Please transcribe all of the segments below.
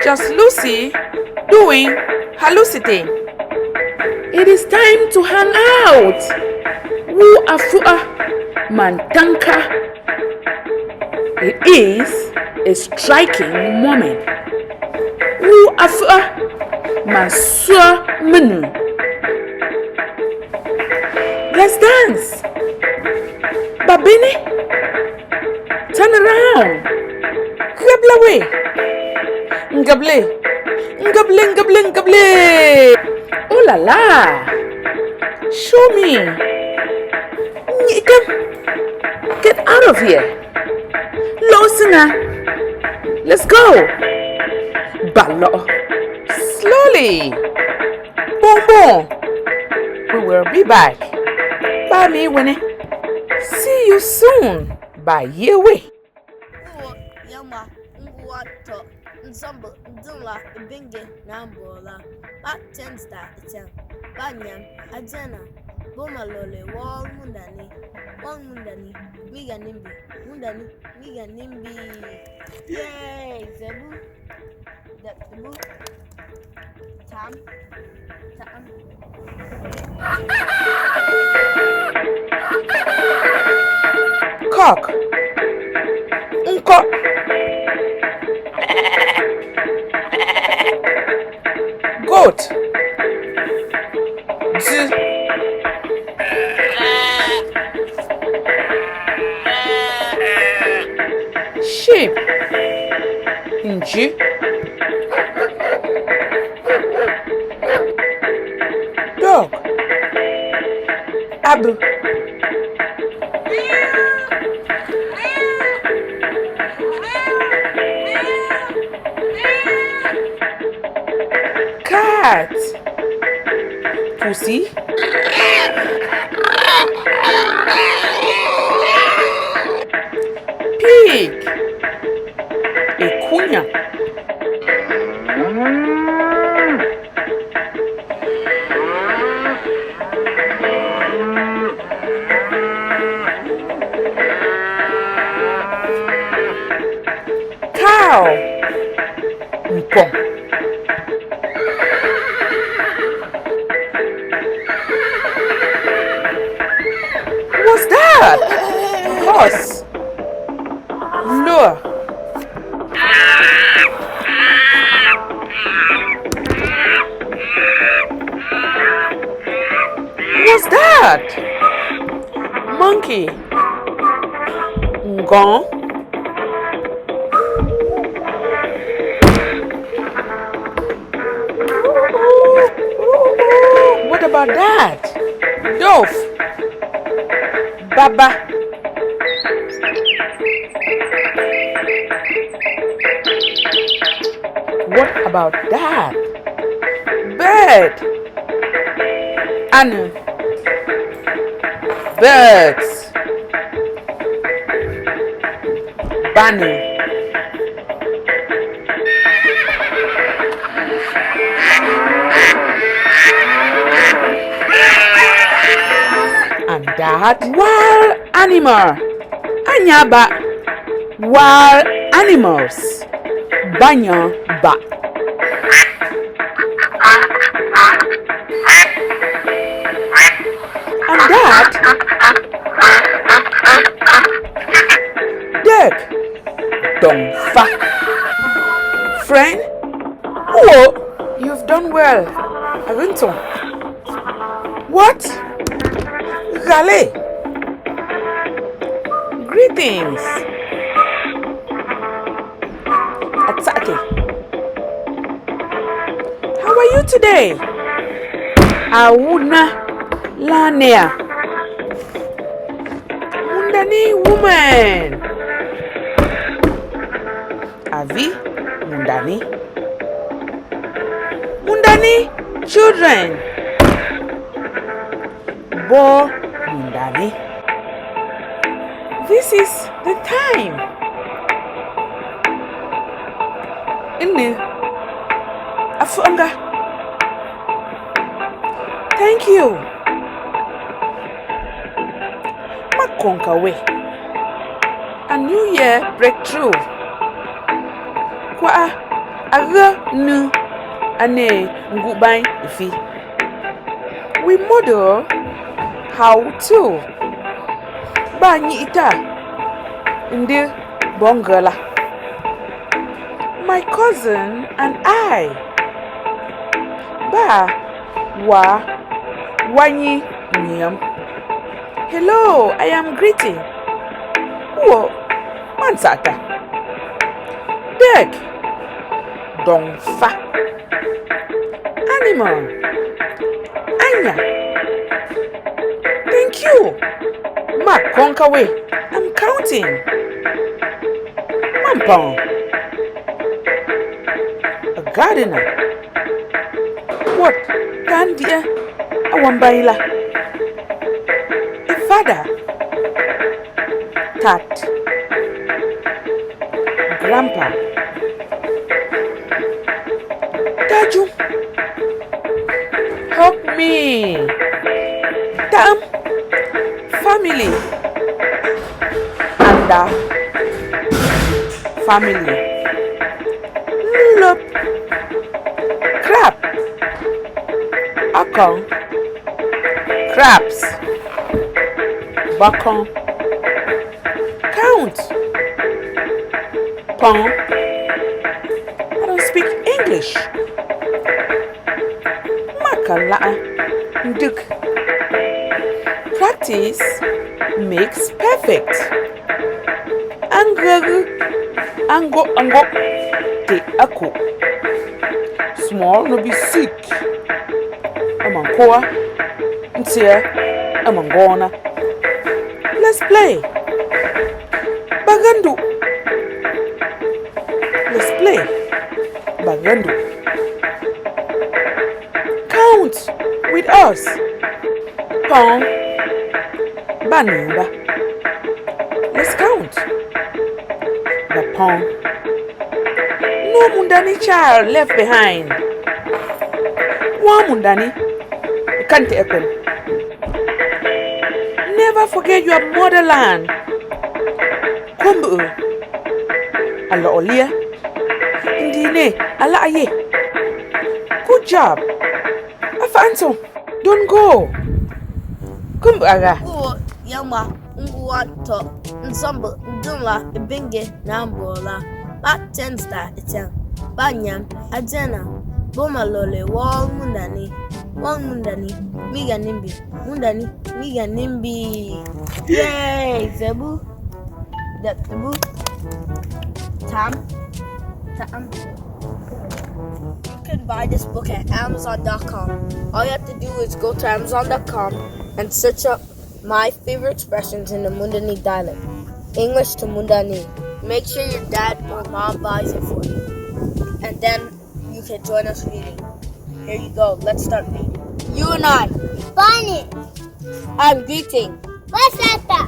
Just Lucy doing hallucinating. It is time to hang out. Wu afua mantanka. It is a striking moment. Wu afua masua menu. Let's dance. Babini, turn around. Grabble away. Ngable. Ngable, ngable, ngable. Oh la la. Show me. Get out of here. Low singer. Let's go. Ballo. Slowly. Boom, boom. We will be back. Bye, me, Winnie. See you soon. Bye, Yewe. Yama, Ngwato, Nzumba, Ndula, Binge, Nambola, Back Tensta, Banyan, Ajana, Bomalole, Wall Mundani, Miga Nimbi, Miga Nimbi. Yay, Zebu, Zebu, Tam. Cock. Unco. Goat. Sheep. Nji. Dog. Abu. Cat. Pussy. Pig. Ecuña. Cow. Mpong. What's that? Horse. Lure. What's that? Monkey. Ngong. What about that? Dove. Baba. What about that? Bird. Anu. Birds. Bunny. And that wild animal. Anyaba. Wild animals. Banya ba. And that duck. Dongfa. Friend. Oh, you've done well. Arinton. What? Gale. Greetings. Atsake. How are you today? Awuna Lanea. Mundani woman. Avi Mundani. Mundani children. Bo Mundani. This is the time. Inni Afuanga. Thank you. Makonkawe. A new year breakthrough. Kwa Aga nu ane ngubai ifi. We model how to banyi ita ndi bongala. My cousin and I ba wa wanyi niyam. Hello, I am greeting. Wo mansata. Deg dongfa. Animal. Anya. Thank you. Mark Conquerway. I'm counting. Mampong. A gardener. What? Candia. Awambaila. A father. Tat. Grandpa. Taju. Help me. Tam. Family. Anda. Family. Lulop. Crab. Akong. Crabs. Bakong. Count. Pong. I don't speak English. Makala. Nduk. Practice makes perfect. Angagu. Ango. Te ako. Small no be sick. Amankoa. Ntia. Amangona. Let's play. Bagandu. Let's play. Bagandu. Count with us. Pong. Banumba. Let's count. The pong. No Mundani child left behind. One Mundani. You can't take them. Never forget your motherland. Kumbu. Alla olia. Indine. Alla aye. Good job. Afanso. Don't go. Kumbu aga. Uwo yama nguwato nzombo ndumla ibinge na mbola. Patens da iten. Banyam adena. Bomalole wall mundani. Miga nimbi. Mundani miga nimbi. Yay! Zebu. Zebu. Tam. You can buy this book at Amazon.com. All you have to do is go to Amazon.com and search up my favorite expressions in the Mundani dialect. English to Mundani. Make sure your dad or mom buys it for you. And then you can join us reading. Here you go. Let's start reading. You and I. Bunny. I'm greeting. Wasata.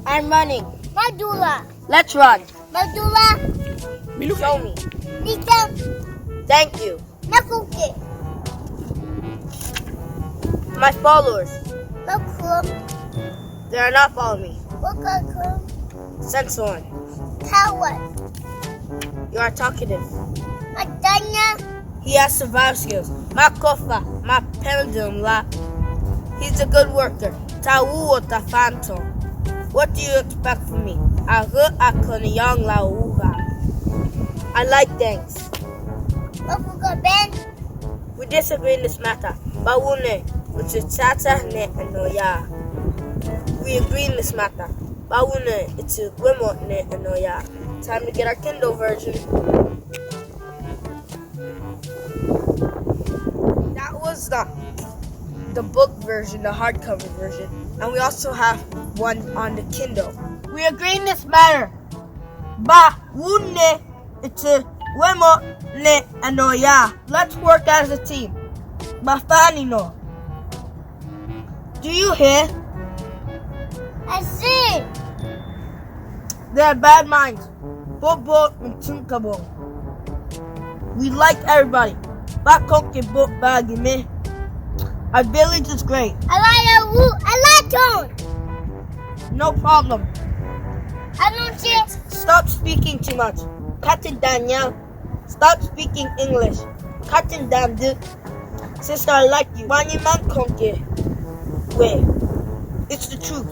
I'm running. Madula. Let's run. Madula. Show me. Nika. Thank you. Nakuke. My followers. Nakum. They are not following me. Wakakum. Sense one. Kawa. You are talkative. Madanya. He has survival skills. Ma kofa. Ma pendulum la. He's a good worker. Tawuo ta phantom. What do you expect from me? I like things. Wakuka Ben. We disagree in this matter. Bawune, which is tata ne anoya. We agree in this matter. Bawune, it's a wemo ne anoya. Time to get our Kindle version. That was the book version, the hardcover version. And we also have one on the Kindle. We agree in this matter. Bawune, it's a wemo ne anoya. Let's work as a team. Mafani no. Do you hear? I see. They are bad minds. Bobo and Tunkabo. We like everybody. Bakoke book bagi me. Our village is great. I like tone. No problem. I don't see. Stop speaking too much. Kati Daniel. Stop speaking English. Cutting down, dude. Sister, I like you. Wani man konke. Where? It's the truth.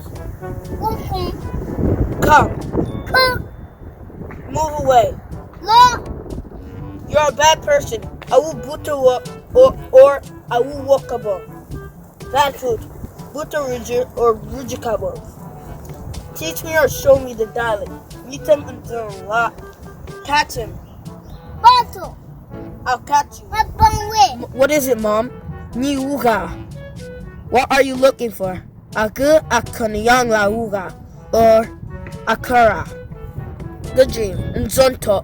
Come. Move away. You're a bad person. I will butter or I will walk about. Bad food. Butter or rujikabo. Teach me or show me the dialect. Meet him until lot. Catch him. Bottle. I'll catch you. What is it, Mom? Ni uga. What are you looking for? Aku akanyang la uga or akara. Good dream. Nzonto.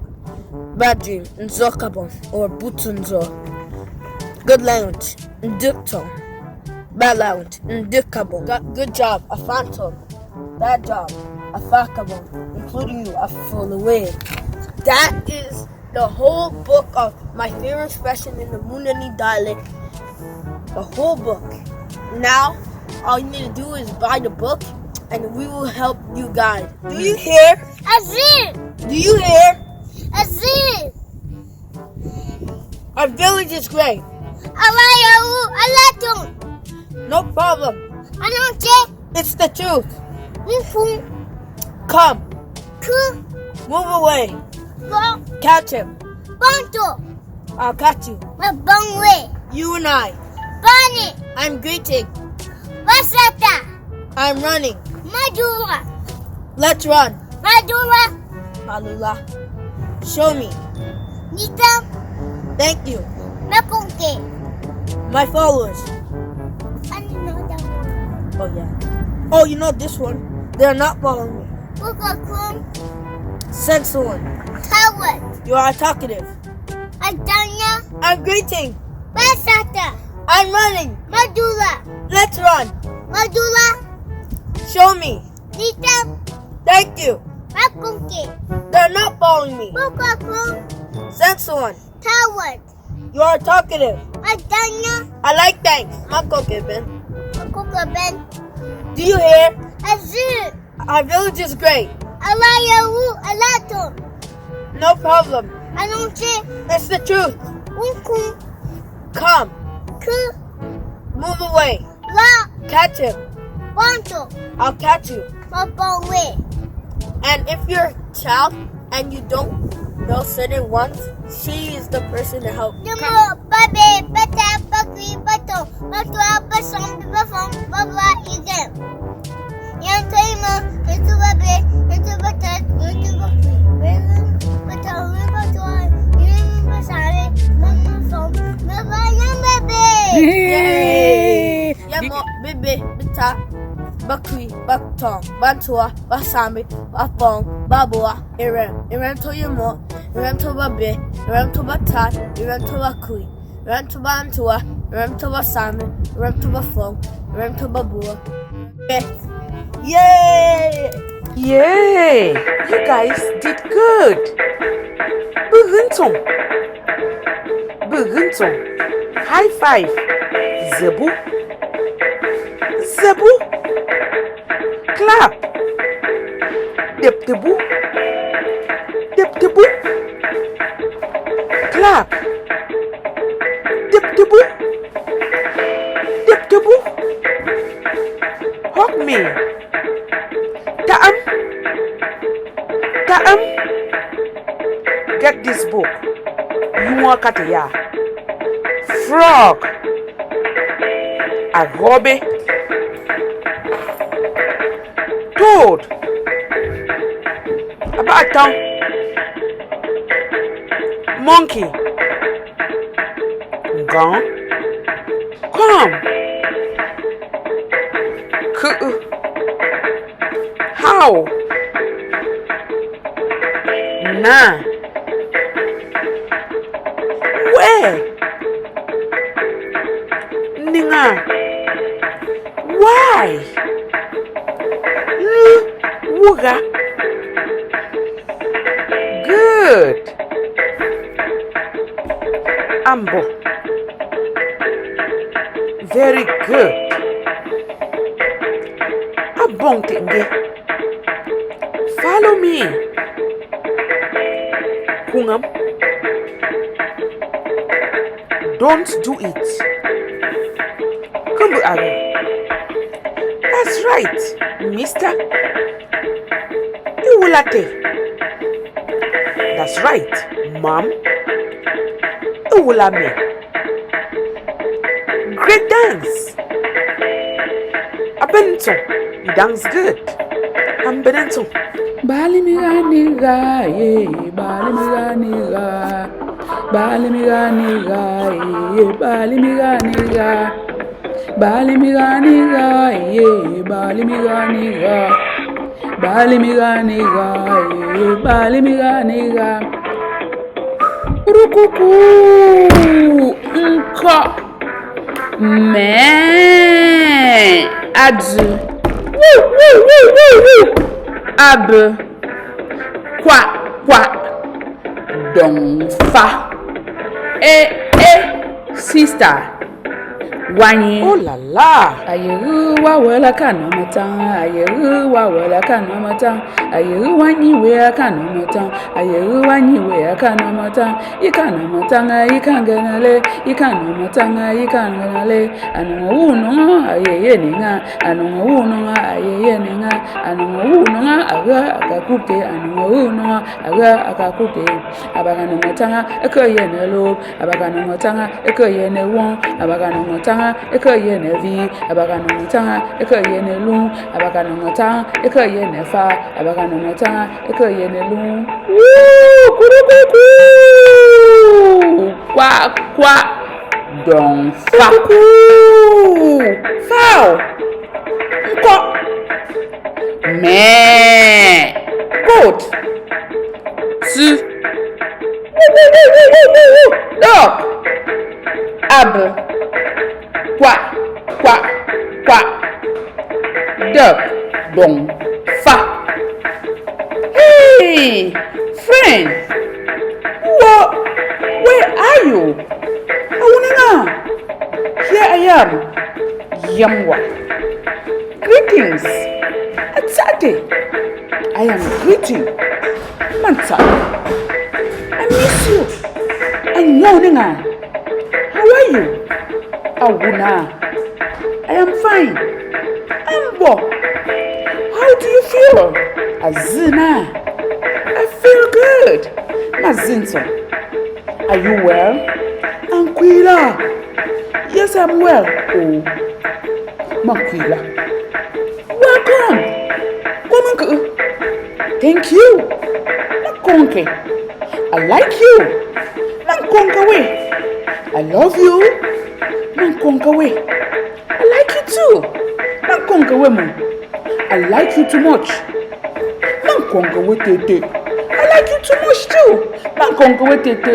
Bad dream. Nzokabon or butunzo. Good language. Ndukton. Bad language. Ndukabon. Good job. A phantom. Bad job. A fakabon. Including you. A full away. That is the whole book of my favorite expression in the Mundani dialect. The whole book. Now, all you need to do is buy the book and we will help you guys. Do you hear? Do you hear? Our village is great. No problem. It's the truth. Come. Move away. Catch him. I'll catch you. You and I. I'm greeting. I'm running. Let's run. Malula. Show me. Thank you. My followers. Oh yeah. Oh, you know this one. They're not following me. Sense one. You are talkative. I'm greeting. I'm running. Let's run. Show me. Thank you. They're not following me. Sense one. You are talkative. I like thanks. Do you hear? Our village is great. No problem. It's the truth. Come. Move away. Catch him. I'll catch you. And if you're a child and you don't know certain ones, she is the person to help. Yay! Yamo, bebe, bita, bakui, baktong, bantua, basami, bapong, babua, irem to yamo, irem to babe, irem to batat, irem to bakui, irem to bantua, irem to basami, irem to bafong, irem to babua. Yay! Yay! You guys did good. Beruntung. High five. Zebu. Clap. Dep-debu. Clap. Dep-debu. Hug me. Ta'am. Get this book. You want Katia. Frog. Agobe. Toad. Abaton. Monkey. Gone. Come. How? Nah. Where? Ninga. Why? Wuga. Good. Ambo. Very good. Abonkinge. Follow me. Kungam. Don't do it. Come again. That's right, mister. Iwulate. That's right, mom. Iwulame. Great dance. Abenito, you dance good. I'm Benito. Balimiganiga, yeah, Balimiganiga. Balimiganiga, yeah, Balimiganiga. Balimiganiga, yeah, Balimiganiga. Balimiganiga, yeah, Balimiganiga. Urukuku, nka, me, adu, woo, woo, woo, woo, woo. Ab, kwa, dong, fa, sister, wanyi. Oh la la. Ayeru wa wela kanomatan, ayeru wa wela kanomatan, ayeru wanyi we kanomatan, ayeru wanyi we kanomatan, ikanomatan, ikanganale, ikanomatan, ikanganale, anuno ayeye ninga, anuno ayeye ninga, anuno akakuke, anuno akakuke, abaganomatan, ekoyenelo, abaganomatan, ekoyenewon, abaganomatan, ekoyenevi, abaganomatan, ekoyenelu, abaganomatan, ekoyenefa, abaganomatan, ekoyenelu. Woo! Kurukuku! Kwa, dong fa. Foul. Nko. Me. Goat. Su. Dog. Ab. Kwa. Dog. Dong fa. Hey, friend. Where are you? Awuninga. Here I am. Yamwa. Greetings. Atsate. I am greeting. Mansa. I miss you. Anyawuninga. How are you? Awuna. I am fine. Ambo. How do you feel? Azina. I feel good. Mazinso. Are you well? Anquila. Yes, I'm well. Oh. Manquila. Welcome. Come. Thank you. Makonke. I like you. Mankonka way. I love you. Mankonka way. I like you too. Mankonka women. I like you too much. Mankonka way tete. I like you too much too. Mankonka way tete.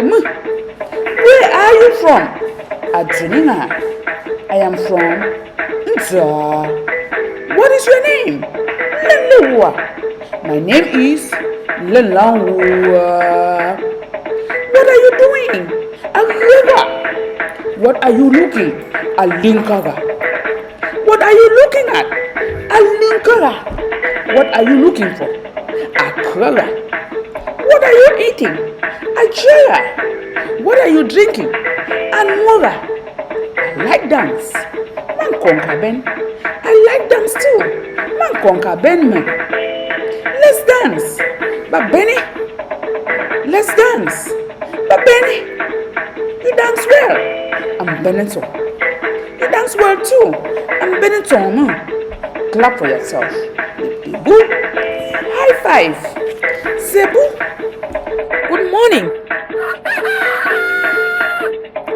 Where are you from? Adrenina. I am from Nza. What is your name? Lelewa. My name is Lelawa. What are you doing? Agriga. What are you looking? Alinkaga. What are you looking at? Alinkaga. What are you looking for? Akraga. What are you eating? Ajaya. What are you drinking? Anmora. I like dance. Mankonka Ben. I like dance too. Mankonka Ben man. Let's dance. But Benny. Let's dance. But Benny. You dance well. I'm Benito. You dance well too. I'm Benito. Clap for yourself. Boo. High five. Say boo. Good morning.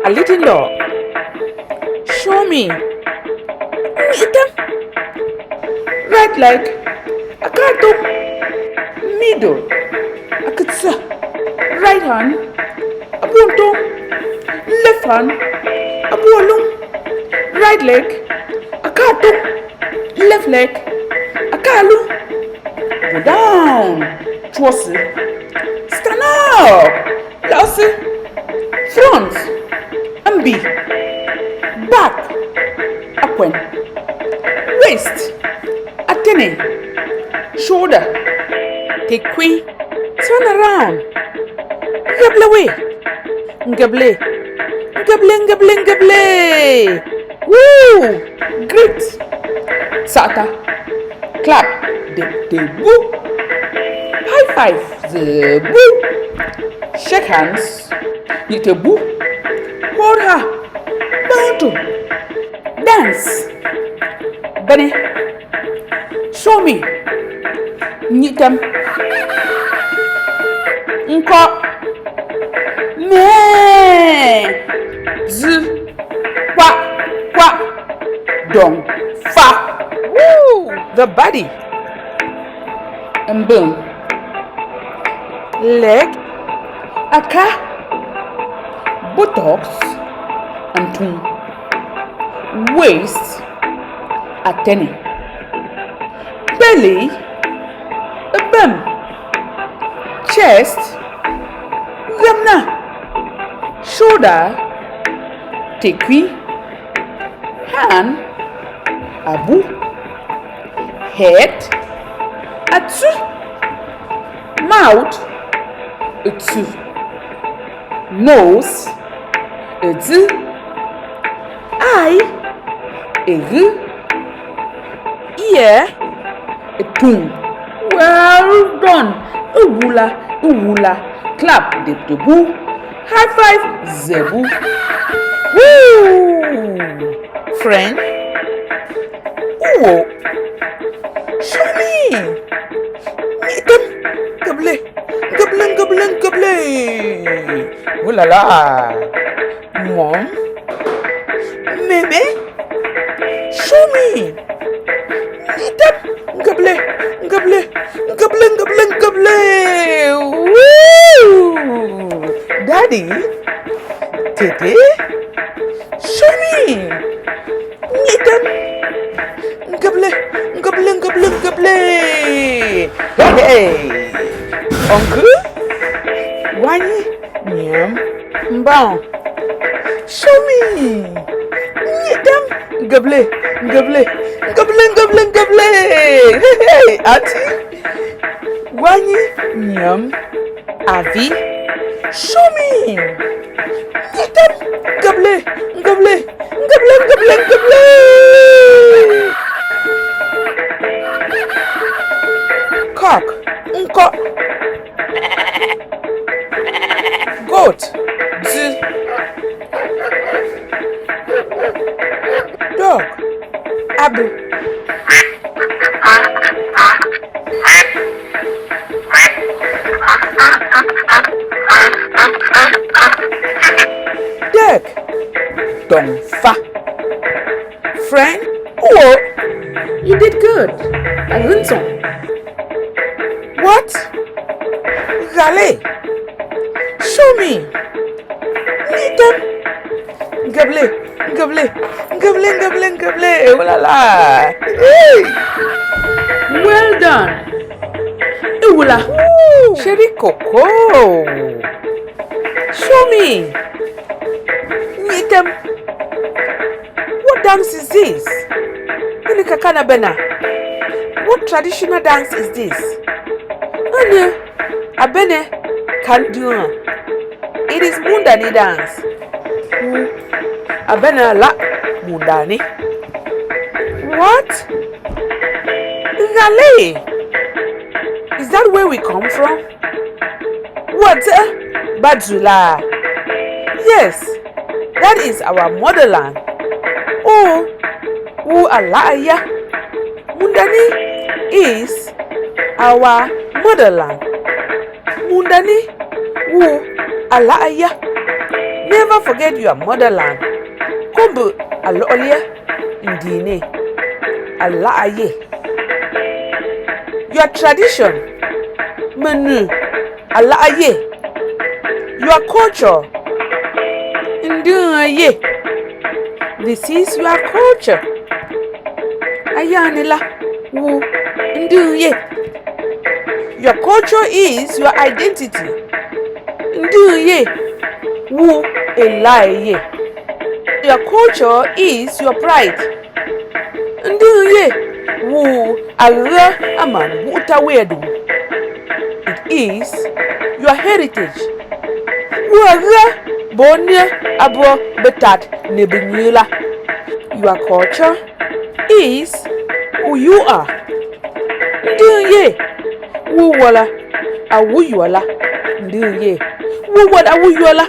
A little dog. Show me. Right leg. A cartoon. Middle. A kitsa. Right hand. A bunto. Left hand. A bolum. Right leg. A cartoon. Left leg. A kalu. Go down. Twossi. Stand up. Lassie. Front. Ambi. Back. Akwen. Waist. Atene. Shoulder. Take queen. Turn around. Ngable. Ngable. Gable. Woo! Great. Sata. Clap. The boo. High five. The boo. Shake hands. The boo. Hold her. Bounty. Dance. Benny. Show me. Nitem. Nko. Me. Z. Kwa. Dong. Fa. Woo! The body. And boom. Leg. Aka. Buttocks. And tongue. Waist. Atene. Belly. A bum. Chest. Gamna. Shoulder. Tekwi. Hand. Abu. Head. Atsu. Mouth. Utsu. Nose. Utsu. Eye. Egu. Ear. Tongue. Well done. Uwula. Clap. The boo. High five. Zebu. Woo! Friend. Ooh. Show me. Gable. Ooh la la. Mom. Maybe. Show me. Gable. Woo! Daddy. Tete. Show me. Gable. Hey. Uncle. Wani. Nyam. Mbang. Show me. Gable. Hey, auntie. Wani. Nyam. Avi. Show me. Gable. Cock. Unko. Goat. Z. Dog. Abu. Duck. Dong fa. Friend. Oh, you did good. Alunson. What? Gale. Show me. Nitem. Gable. Oh la la. Hey. Well done. Ula. Sherry Coco. Show me. Nitem. What dance is this? Kakana Bena. What traditional dance is this? Abene can't do it. It is Mundani dance. Abene la Mundani. What? Ngale? Is that where we come from? What? Badzula. Yes, that is our motherland. Oh, Alaya. Mundani is our motherland. Mundani, Alaya. Never forget your motherland. Kombu Alolia Indine. Alaye. Your tradition. Menu Alaye. Your culture. Induye. This is your culture. Ayanila wu Induye. Your culture is your identity. Induye wu Elaye. Your culture is your pride. Induye wu Ara Aman Utawedu. It is your heritage. Wu Ara Bonya abo betat nebunyula. Your culture is who you are. Ndiye wu wala awu yola. Ndiye wu wala awu yola.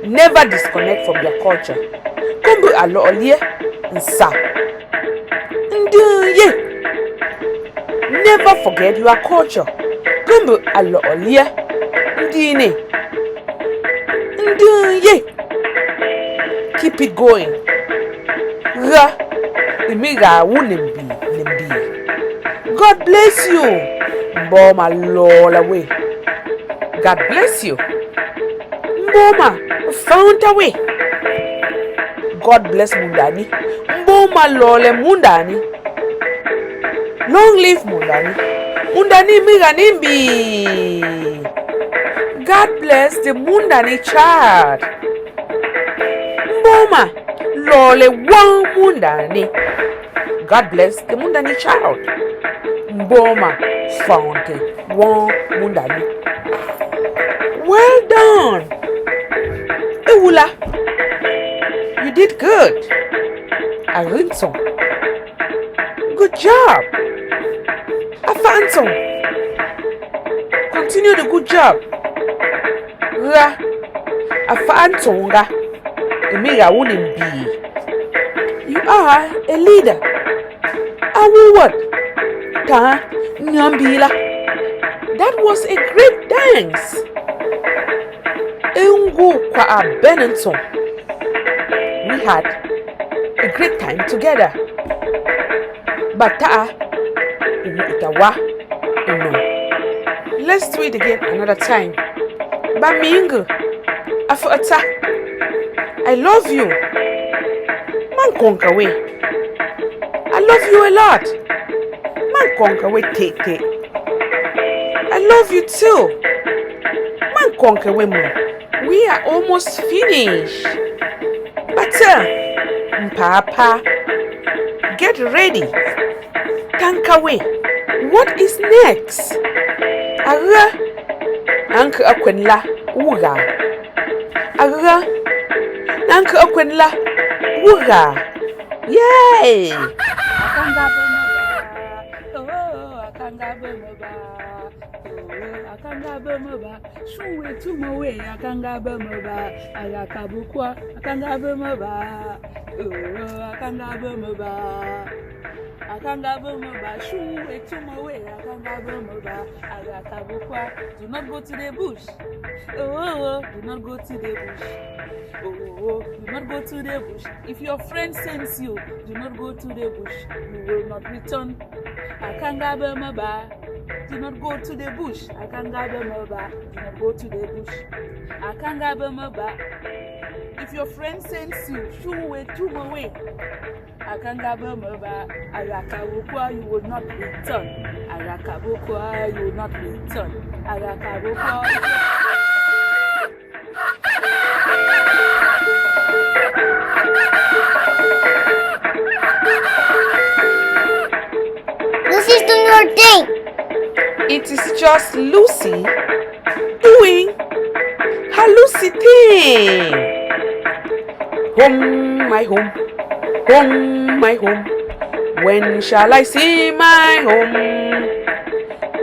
Never disconnect from your culture. Kumbu alo olie nsa. Ndiye never forget your culture. Kumbu alo olie ndine. Ndiye keep it going. Ra imiga wu nimbi. God bless you. Mboma lola way. God bless you. Mboma found a way. God bless Mundani. Mboma lole Mundani. Long live Mundani. Mundani miga nimbi. God bless the Mundani child. Mboma lole one Mundani. God bless the Mundani child. Mboma found one Mundani. Well done. Ewula, you did good. Arinson, good job. Afanson, continue the good job. Ra, afansonga, emiga wunimbi. You are a leader. Awu what? Ta nyambila. That was a great dance. Engu kwa abenenson. We had a great time together. Bata itawa ino. Let's do it again another time. Bamingu afata. I love you. Man konka we. I love you a lot. Man konka we take. I love you too. Man konka we mo. We are almost finished. But Papa, get ready. Tankawe, what is next? Ara, Anka Akwenla, Uga. Ara, Anka Akwenla, Uga. Yay! Akanga bemba shuwe tumowe akanga bemba alakabukwa akanga bemba akanga bemba shuwe tumowe akanga bemba alakabukwa. Do not go to the bush. Oh, do not go to the bush. Oh, do not go to the bush. If your friend sends you, do not go to the bush. You will not return. Akanga bemba. Do not go to the bush. Akanga bemba. Do not go to the bush. Akanga bemba. If your friend sends you, shuwe tumowe akanga bemba alakabukwa, you will not return. Alakabukwa, you will not return. Alakabukwa. Lucy's doing her thing. It is just Lucy doing her Lucy thing. Home, my home. Home, my home. When shall I see my home?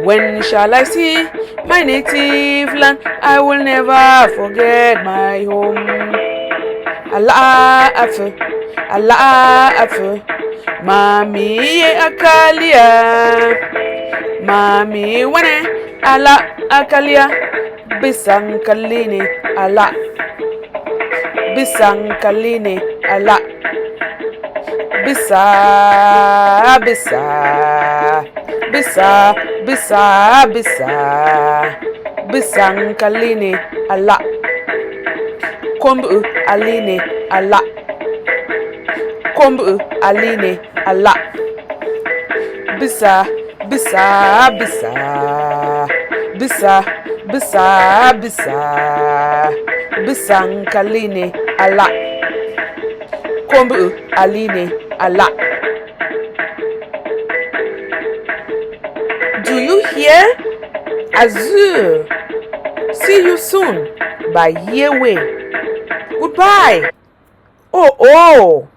When shall I see my native land? I will never forget my home. Allah afu, Mami akalia, Mami wane Allah akalia, bisankaline Allah, bisankaline Allah. Bisa, bisankaline Allah. Kombu aline Allah. Kombu aline Allah. Bisa, bisankaline Allah. Kombu aline Allah. Do you hear? Azur. See you soon by Yewe. Goodbye. Oh, oh.